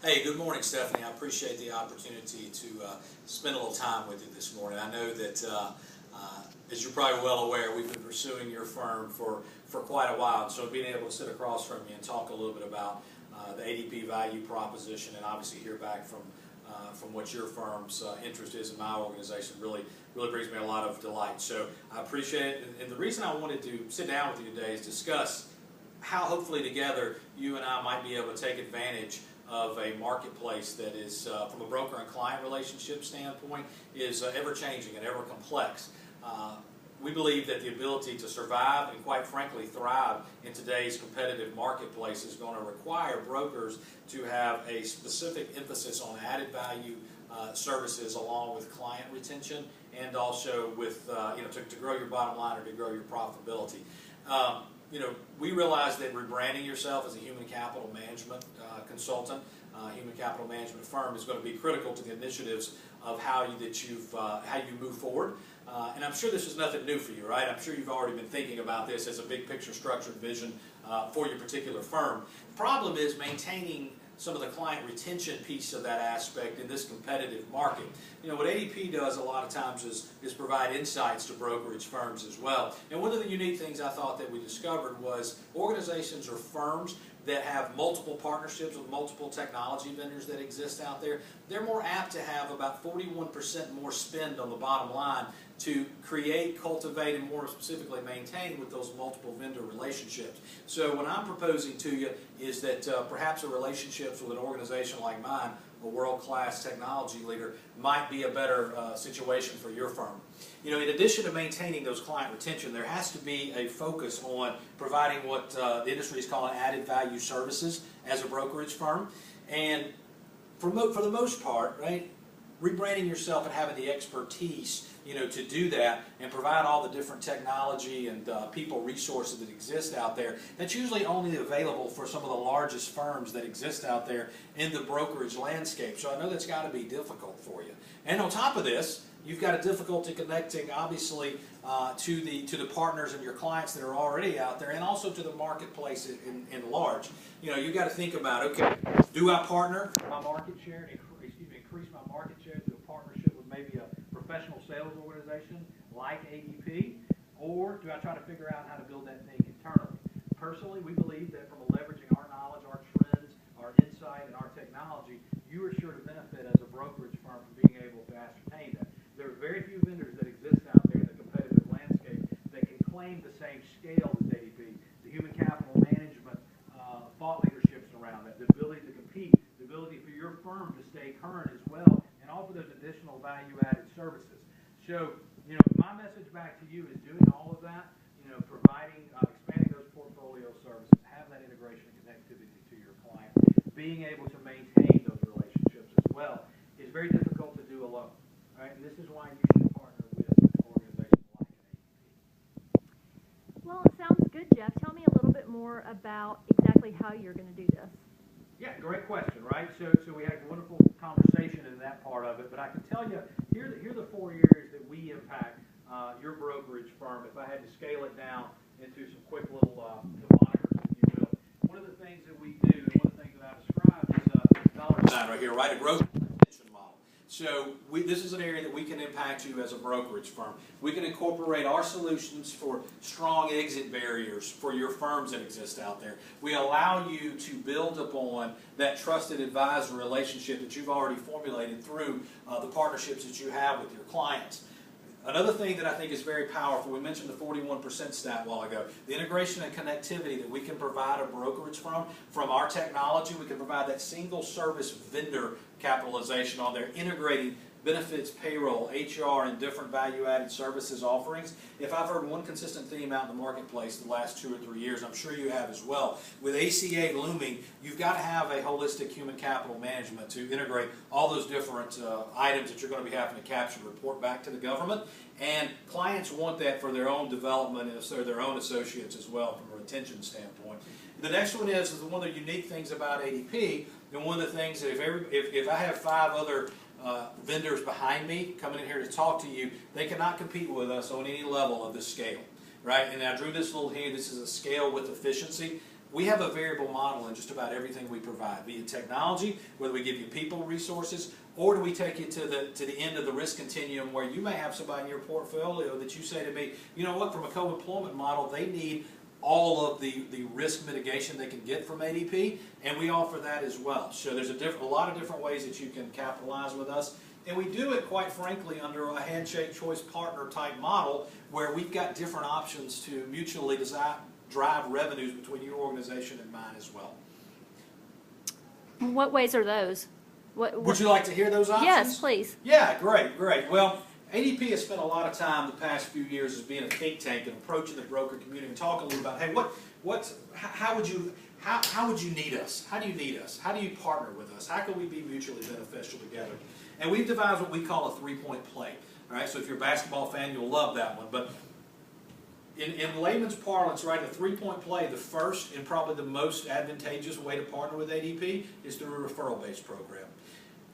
Hey, good morning, Stephanie. I appreciate the opportunity to spend a little time with you this morning. I know that, as you're probably well aware, we've been pursuing your firm for quite a while. And so being able to sit across from you and talk a little bit about the ADP value proposition and obviously hear back from what your firm's interest is in my organization really brings me a lot of delight. So I appreciate it. And the reason I wanted to sit down with you today is discuss how hopefully together you and I might be able to take advantage of a marketplace that is, from a broker and client relationship standpoint, is ever-changing and ever-complex. We believe that the ability to survive and, quite frankly, thrive in today's competitive marketplace is going to require brokers to have a specific emphasis on added value services along with client retention and also with, to grow your bottom line or to grow your profitability. We realize that rebranding yourself as a human capital management consultant, human capital management firm is going to be critical to the initiatives of how you move forward. And I'm sure this is nothing new for you, right? I'm sure you've already been thinking about this as a big picture structured vision for your particular firm. The problem is maintaining some of the client retention piece of that aspect in this competitive market. What ADP does a lot of times is provide insights to brokerage firms as well. And one of the unique things I thought that we discovered was organizations or firms that have multiple partnerships with multiple technology vendors that exist out there, they're more apt to have about 41% more spend on the bottom line to create, cultivate, and more specifically maintain with those multiple vendor relationships. So what I'm proposing to you is that perhaps a relationship with an organization like mine, a world-class technology leader, might be a better situation for your firm. In addition to maintaining those client retention, there has to be a focus on providing what the industry is calling added value services as a brokerage firm. And for the most part, right, rebranding yourself and having the expertise to do that and provide all the different technology and people resources that exist out there, that's usually only available for some of the largest firms that exist out there in the brokerage landscape. So I know that's got to be difficult for you. And on top of this, you've got a difficulty connecting, obviously, to the partners and your clients that are already out there, and also to the marketplace in large. You've got to think about, okay, do I partner my market share and increase my market share through a partnership with maybe a professional sales organization like ADP, or do I try to figure out how to build that thing internally? Personally, we believe that from leveraging our knowledge, our trends, our insight, and our technology, you are sure to benefit as a brokerage firm from being able to ascertain that. There are very few vendors that exist out there in the competitive landscape that can claim the same scale as ADP, the human capital management, thought leaderships around that, the ability to compete, the ability for your firm to stay current as well, and offer those additional value-added services. So, my message back to you is doing all of that, providing, expanding those portfolio services, have that integration and connectivity to your client, being able to maintain those relationships as well is very difficult to do alone. Right? And this is why you should partner with an organization like ADP. Well, it sounds good, Jeff. Tell me a little bit more about exactly how you're going to do this. Yeah, great question, right? So we had a wonderful conversation in that part of it, but I can tell you, here are the 4 areas that we impact your brokerage firm, if I had to scale it down into some quick little monikers, if you will. One of the things that we do, and one of the things that I described is dollar sign right here, right? A growth retention model. So this is an area that we can impact you as a brokerage firm. We can incorporate our solutions for strong exit barriers for your firms that exist out there. We allow you to build upon that trusted advisor relationship that you've already formulated through the partnerships that you have with your clients. Another thing that I think is very powerful, we mentioned the 41% stat a while ago, the integration and connectivity that we can provide a brokerage firm from our technology. We can provide that single service vendor capitalization on there, integrating benefits, payroll, HR, and different value-added services offerings. If I've heard one consistent theme out in the marketplace the last 2 or 3 years, I'm sure you have as well. With ACA looming, you've got to have a holistic human capital management to integrate all those different items that you're going to be having to capture and report back to the government. And clients want that for their own development and so their own associates as well from a retention standpoint. The next one is one of the unique things about ADP, and one of the things that if I have 5 other vendors behind me coming in here to talk to you, they cannot compete with us on any level of this scale, right? And I drew this little here. This is a scale with efficiency. we have a variable model in just about everything we provide, be it technology, whether we give you people resources, or do we take you to the end of the risk continuum where you may have somebody in your portfolio that you say to me, you know what, from a co-employment model, they need all of the risk mitigation they can get from ADP, and we offer that as well. So there's a lot of different ways that you can capitalize with us. And we do it, quite frankly, under a handshake choice partner type model where we've got different options to mutually drive revenues between your organization and mine as well. What ways are those? Would you like to hear those options? Yes, please. Yeah, great. Well, ADP has spent a lot of time the past few years as being a think tank and approaching the broker community and talking a little about, hey, how would you need us? How do you need us? How do you partner with us? How can we be mutually beneficial together? And we've devised what we call a three-point play. All right, so if you're a basketball fan, you'll love that one. But in layman's parlance, right, a three-point play, the first and probably the most advantageous way to partner with ADP is through a referral-based program.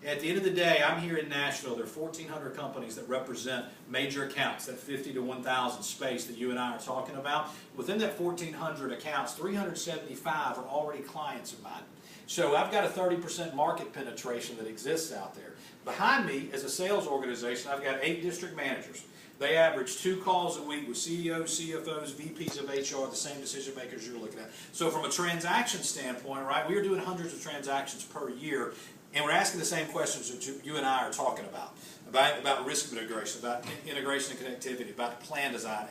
At the end of the day, I'm here in Nashville. There are 1,400 companies that represent major accounts, that 50 to 1,000 space that you and I are talking about. Within that 1,400 accounts, 375 are already clients of mine. So I've got a 30% market penetration that exists out there. Behind me, as a sales organization, I've got 8 district managers. They average 2 calls a week with CEOs, CFOs, VPs of HR, the same decision makers you're looking at. So from a transaction standpoint, right, we are doing hundreds of transactions per year, and we're asking the same questions that you and I are talking about risk integration, about integration and connectivity, about plan design,